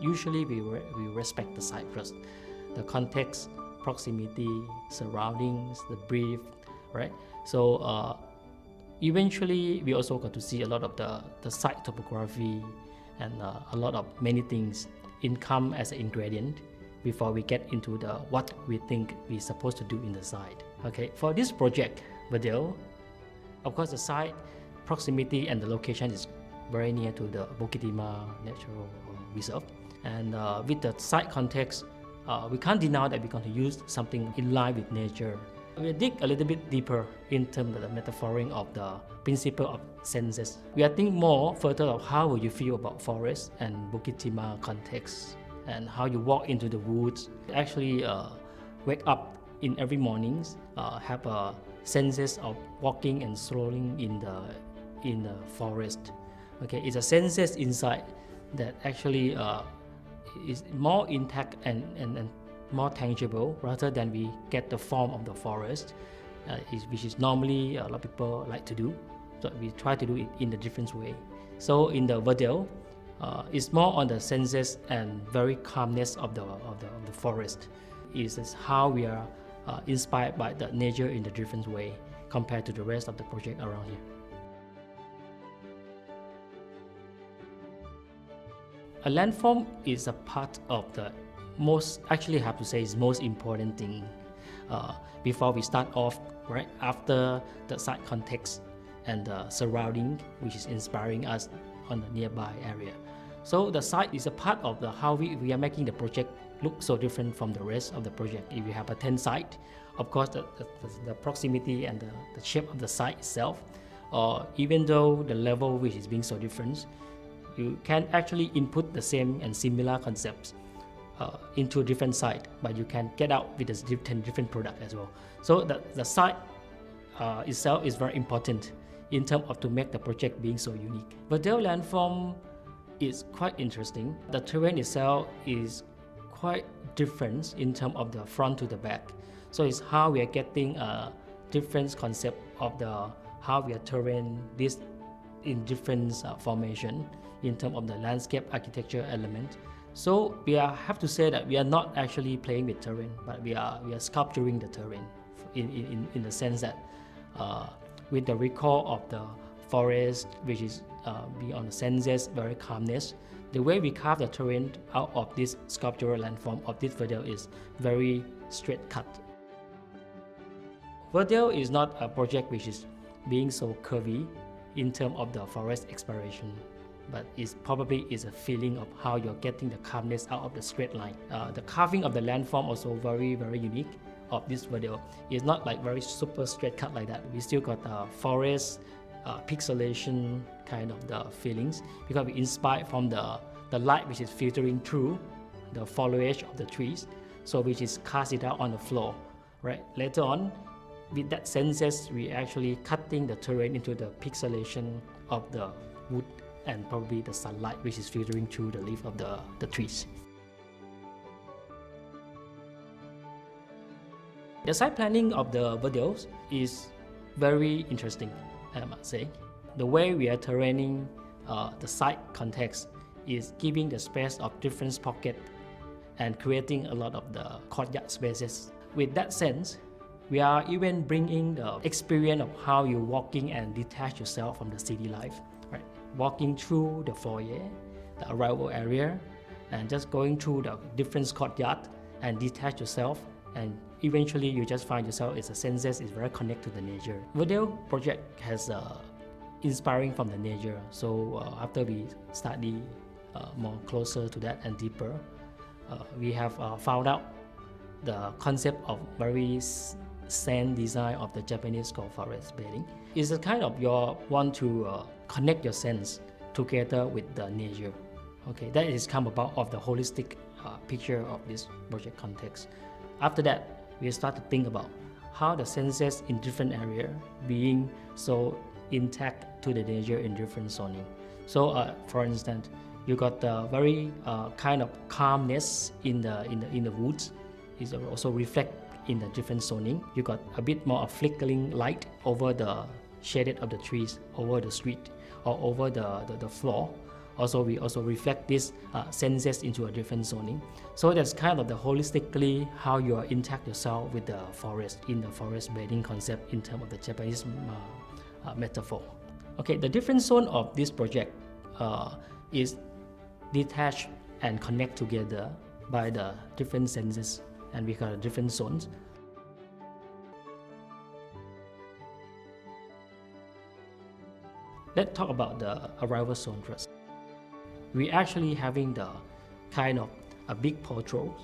usually we respect the site first, the context, proximity, surroundings, the brief, right? So eventually we also got to see a lot of the site topography and a lot of many things come as an ingredient before we get into the what we think we're supposed to do in the site. Okay, for this project, Verdale, of course the site proximity and the location is very near to the Bukit Timah Natural Reserve, and with the site context, we can't deny that we're going to use something in line with nature. We'll dig a little bit deeper in terms of the metaphoring of the principle of senses. We are thinking more further of how will you feel about forest and Bukit Timah context, and how you walk into the woods. Actually wake up in every mornings, have a senses of walking and strolling in the forest. Okay, it's a senses inside that actually is more intact and more tangible rather than we get the form of the forest, which is normally a lot of people like to do. So we try to do it in a different way. So in the Verdale, it's more on the senses and very calmness of the forest. Is how we are inspired by the nature in a different way compared to the rest of the project around here. A landform is a part of the most important thing before we start off, right after the site context and the surrounding, which is inspiring us on the nearby area. So the site is a part of how we are making the project look so different from the rest of the project. If you have a 10 site, of course the proximity and the shape of the site itself, or even though the level which is being so different, you can actually input the same and similar concepts into a different site, but you can get out with a different product as well. So the site itself is very important in terms of to make the project being so unique. Verdale landform is quite interesting. The terrain itself is quite different in terms of the front to the back. So it's how we are getting a different concept of how we are terrain this in different formation in terms of the landscape architecture element. So we have to say that we are not actually playing with terrain, but we are sculpturing the terrain in the sense that with the recall of the forest, which is beyond the senses, very calmness. The way we carve the terrain out of this sculptural landform of this Verdale is very straight cut. Verdale is not a project which is being so curvy in terms of the forest exploration, but it probably is a feeling of how you're getting the calmness out of the straight line. The carving of the landform also very, very unique of this Verdale. It's not like very super straight cut like that. We still got forest pixelation kind of the feelings because we inspired from the light which is filtering through the foliage of the trees, so which is cast it out on the floor, right? Later on, with that senses, we actually cutting the terrain into the pixelation of the wood and probably the sunlight which is filtering through the leaf of the trees. The site planning of the Verdales is very interesting, I must say. The way we are terraining the site context is giving the space of different pockets and creating a lot of the courtyard spaces. With that sense, we are even bringing the experience of how you're walking and detach yourself from the city life, right? Walking through the foyer, the arrival area, and just going through the different courtyard and detach yourself, and eventually you just find yourself as a senses is very connected to the nature. Verdale project has inspiring from the nature. So after we study more closer to that and deeper, we have found out the concept of very sand design of the Japanese called forest bathing. It's a kind of you want to connect your sense together with the nature. Okay, that is come about of the holistic picture of this project context. After that, we start to think about how the senses in different area being so intact to the nature in different zoning. So, for instance, you got the very kind of calmness in the woods. Is also reflect in the different zoning. You got a bit more of flickering light over the shaded of the trees, over the street, or over the floor, Also, we also reflect these senses into a different zoning. So that's kind of the holistically how you are intact yourself with the forest in the forest bathing concept in terms of the Japanese metaphor. Okay, the different zone of this project is detached and connect together by the different senses, and we call it different zones. Let's talk about the arrival zone first. We actually having the kind of a big portal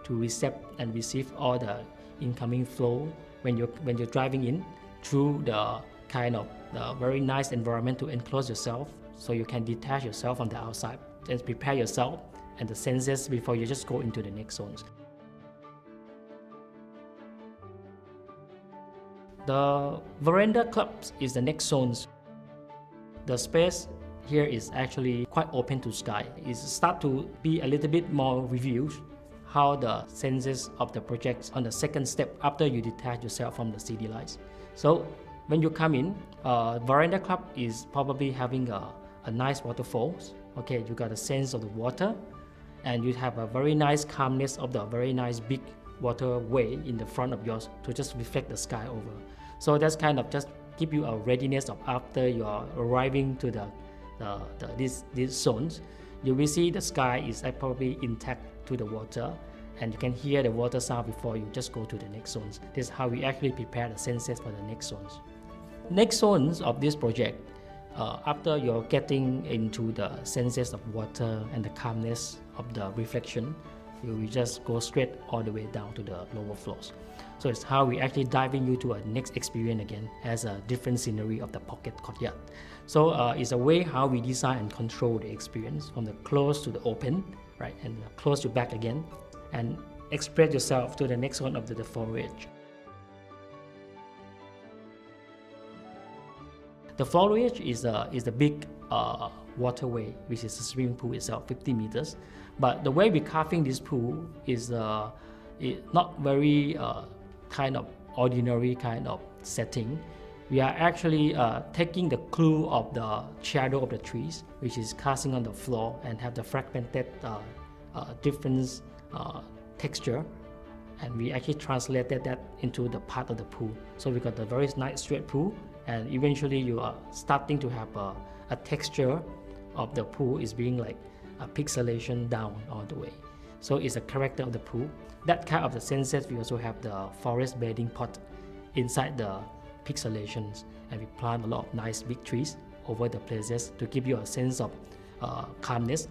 to accept and receive all the incoming flow when you're driving in through the kind of the very nice environment to enclose yourself, so you can detach yourself from the outside and prepare yourself and the senses before you just go into the next zones. The veranda clubs is the next zones. The space here is actually quite open to sky. It start to be a little bit more reviewed how the senses of the projects on the second step after you detach yourself from the city lights. So when you come in, veranda club is probably having a nice waterfalls. Okay, you got a sense of the water, and you have a very nice calmness of the very nice big waterway in the front of yours to just reflect the sky over. So that's kind of just give you a readiness of after you are arriving to these zones, you will see the sky is probably intact to the water, and you can hear the water sound before you just go to the next zones. This is how we actually prepare the senses for the next zones. Next zones of this project, after you're getting into the senses of water and the calmness of the reflection, you will just go straight all the way down to the lower floors. So it's how we actually diving you to a next experience again as a different scenery of the pocket courtyard. So it's a way how we design and control the experience from the close to the open, right, and close to back again, and express yourself to the next one of the foliage. The foliage is a big waterway, which is a swimming pool itself, 50 meters. But the way we're carving this pool is not very kind of ordinary kind of setting. We are actually taking the clue of the shadow of the trees, which is casting on the floor and have the fragmented different texture, and we actually translated that into the part of the pool. So we got the very nice straight pool, and eventually you are starting to have a texture of the pool is being like a pixelation down all the way. So it's a character of the pool. That kind of the senses, we also have the forest bathing pot inside the pixelations, and we plant a lot of nice big trees over the places to give you a sense of calmness,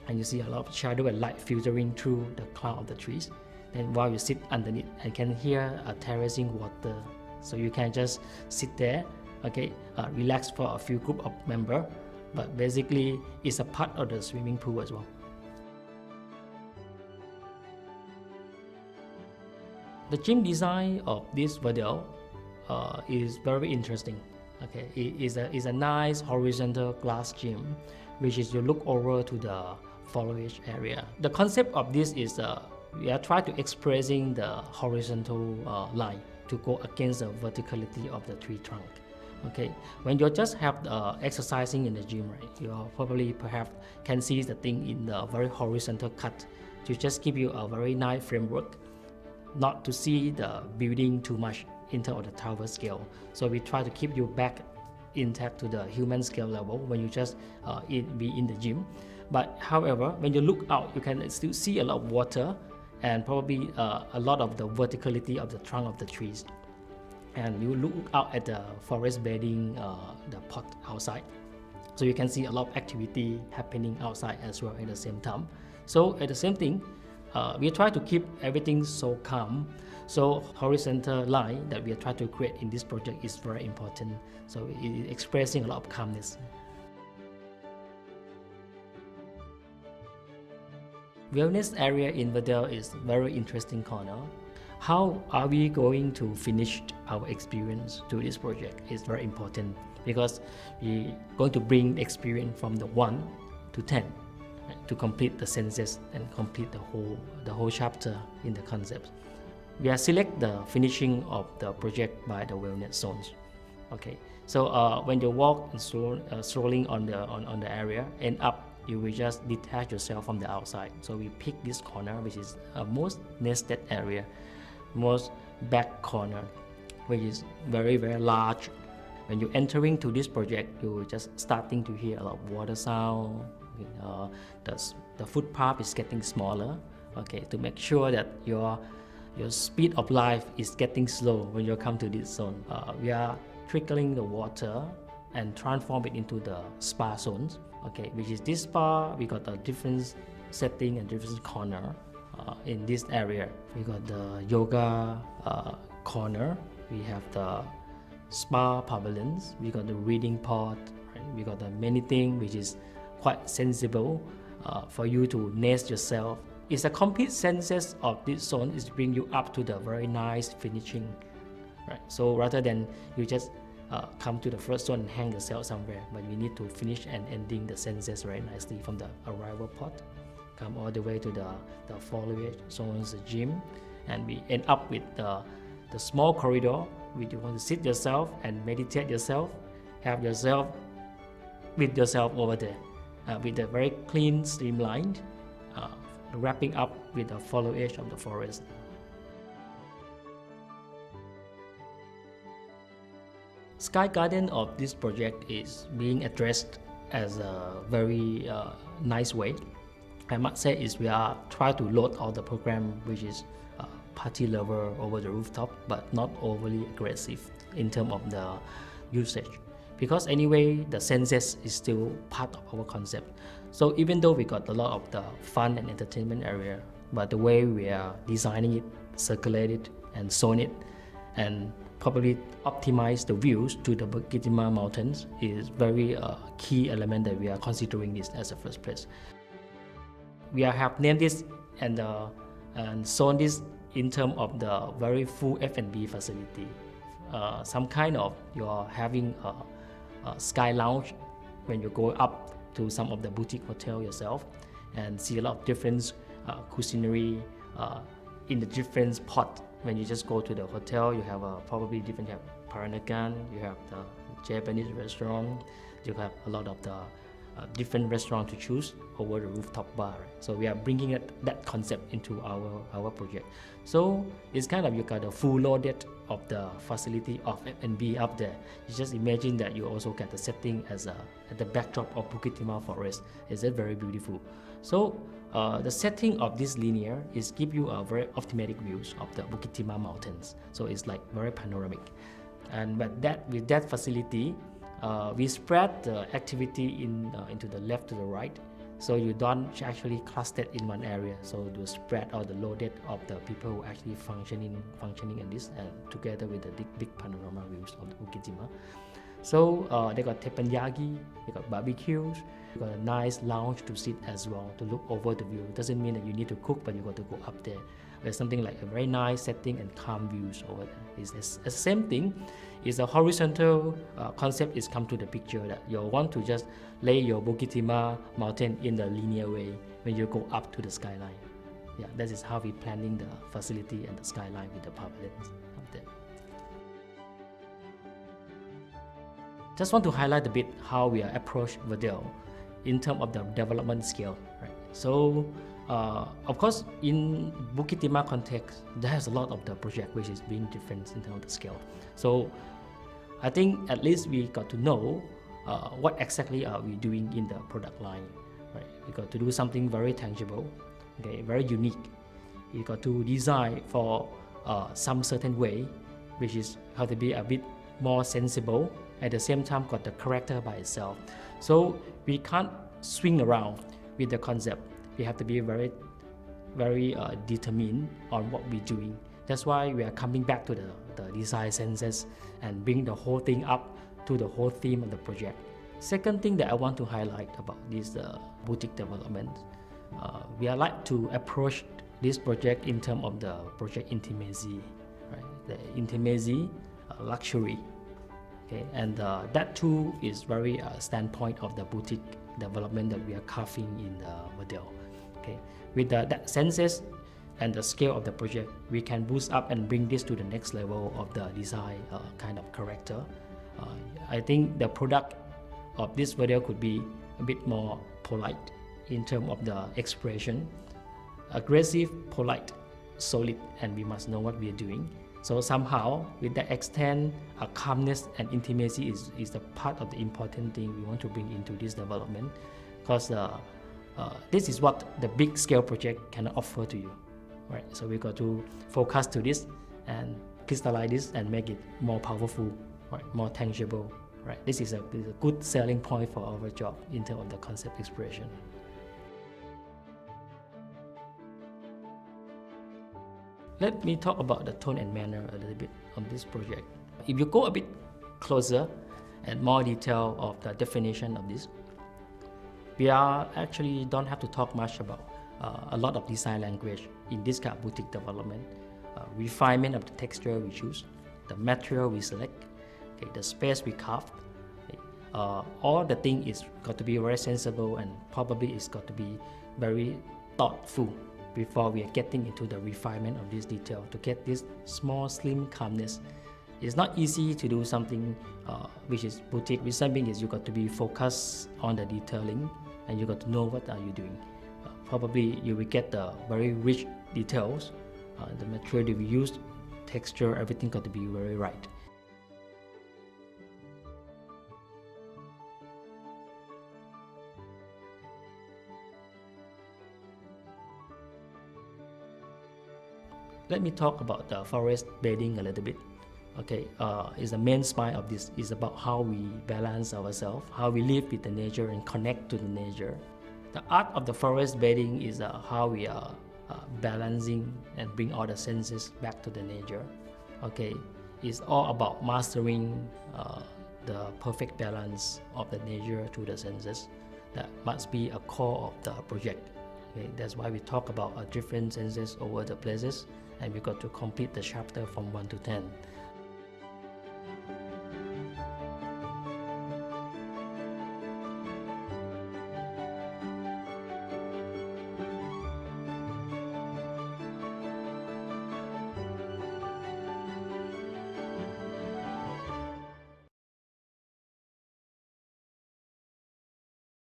and you see a lot of shadow and light filtering through the cloud of the trees. Then while you sit underneath, you can hear a terracing water, so you can just sit there, okay, relax for a few group of members, but basically it's a part of the swimming pool as well. The gym design of this Verdale is very interesting. Okay, it is a nice horizontal glass gym, which is you look over to the foliage area. The concept of this is we are trying to expressing the horizontal line to go against the verticality of the tree trunk. Okay, when you just have exercising in the gym, right, you probably perhaps can see the thing in the very horizontal cut to just give you a very nice framework, not to see the building too much in terms of the tower scale. So we try to keep you back intact to the human scale level when you just be in the gym. But however, when you look out, you can still see a lot of water and probably a lot of the verticality of the trunk of the trees. And you look out at the forest bathing, the pot outside. So you can see a lot of activity happening outside as well at the same time. So at the same thing, we try to keep everything so calm. So horizontal line that we are trying to create in this project is very important. So it is expressing a lot of calmness. Wellness area in Verdale is very interesting corner. How are we going to finish our experience to this project is very important, because we're going to bring experience from the 1 to 10 to complete the senses and complete the whole chapter in the concept. We are select the finishing of the project by the wellness zones. Okay, so when you walk and strolling on the area, end up you will just detach yourself from the outside. So we pick this corner, which is a most nested area, most back corner, which is very large. When you're entering to this project, you're just starting to hear a lot of water sound. The footpath is getting smaller, okay, to make sure that your speed of life is getting slow when you come to this zone. We are trickling the water and transform it into the spa zones, okay, which is this spa. We got a different setting and different corner in this area. We got the yoga corner, we have the spa pavilions, we got the reading pod, right? We got the many things which is quite sensible for you to nest yourself. It's a complete senses of this zone is bring you up to the very nice finishing, right? So rather than you just come to the first zone and hang yourself somewhere, but we need to finish and ending the senses very nicely from the arrival pod, come all the way to the foliage zones, the gym, and we end up with the small corridor where you want to sit yourself and meditate yourself, have yourself with yourself over there, with a very clean, streamlined, wrapping up with the foliage of the forest. Sky garden of this project is being addressed as a very nice way. I must say is we are trying to load all the program which is party lover over the rooftop, but not overly aggressive in terms of the usage, because anyway the senses is still part of our concept. So even though we got a lot of the fun and entertainment area, but the way we are designing it, circulate it and zone it, and probably optimize the views to the Bukit Timah mountains is very key element that we are considering this as a first place. We have named this and zone this in terms of the very full F&B facility. Some kind of you're having a sky lounge when you go up to some of the boutique hotel yourself and see a lot of different cuisinery in the different pot. When you just go to the hotel, you have probably different, you have Peranakan, you have the Japanese restaurant, you have a lot of the different restaurants to choose over the rooftop bar. So we are bringing that concept into our project. So it's kind of you got a full loaded of the facility of F&B up there. You just imagine that you also get the setting as at the backdrop of Bukit Timah forest. Is it very beautiful? So the setting of this linear is give you a very optimatic views of the Bukit Timah mountains. So it's like very panoramic. And with that facility, we spread the activity into the left to the right, so you don't actually cluster in one area. So you spread out the loaded of the people who actually functioning in this, and together with the big panorama views of the Bukit Timah. So they got teppanyaki, they got barbecues, you got a nice lounge to sit as well to look over the view. It doesn't mean that you need to cook, but you got to go up there. There's something like a very nice setting and calm views over there. It's the same thing. Is a horizontal concept is come to the picture that you want to just lay your Bukit Timah mountain in the linear way when you go up to the skyline. Yeah, that is how we planning the facility and the skyline with the pavilions up there. Just want to highlight a bit how we are approach Verdale in terms of the development scale, right? So of course, in Bukit Timah context, there's a lot of the project which is being different in terms of the scale. So I think at least we got to know what exactly are we doing in the product line, right? We got to do something very tangible, okay, very unique. We got to design for some certain way, which is how to be a bit more sensible. At the same time, got the character by itself. So we can't swing around with the concept. We have to be very determined on what we're doing. That's why we are coming back to the design senses and bring the whole thing up to the whole theme of the project. Second thing that I want to highlight about this boutique development, we are like to approach this project in terms of the project intimacy, right? The intimacy, luxury, okay, and that too is very standpoint of the boutique development that we are carving in Verdale. Okay, with that senses and the scale of the project, we can boost up and bring this to the next level of the design kind of character. I think the product of this Verdale could be a bit more polite, in terms of the expression. Aggressive, polite, solid, and we must know what we are doing. So somehow, with that extent, calmness and intimacy is the part of the important thing we want to bring into this development, because this is what the big scale project can offer to you, right? So we got to focus to this and crystallize this and make it more powerful, right? More tangible, right? This is a good selling point for our job in terms of the concept expression. Let me talk about the tone and manner a little bit on this project. If you go a bit closer and more detail of the definition of this, we are actually don't have to talk much about a lot of design language in this kind of boutique development. Refinement of the texture we choose, the material we select, okay, the space we carve, okay, all the thing is got to be very sensible, and probably it's got to be very thoughtful before we are getting into the refinement of this detail to get this small slim calmness. It's not easy to do something which is boutique. Reason being is you got to be focused on the detailing, and you got to know what are you doing. Probably you will get the very rich details, the material that we used, texture, everything got to be very right. Let me talk about the forest bathing a little bit. Okay, is the main spine of this is about how we balance ourselves, how we live with the nature and connect to the nature. The art of the forest bathing is how we are balancing and bring all the senses back to the nature. Okay, it's all about mastering the perfect balance of the nature to the senses. That must be a core of the project. Okay, that's why we talk about different senses over the places, and we got to complete the chapter from 1 to 10.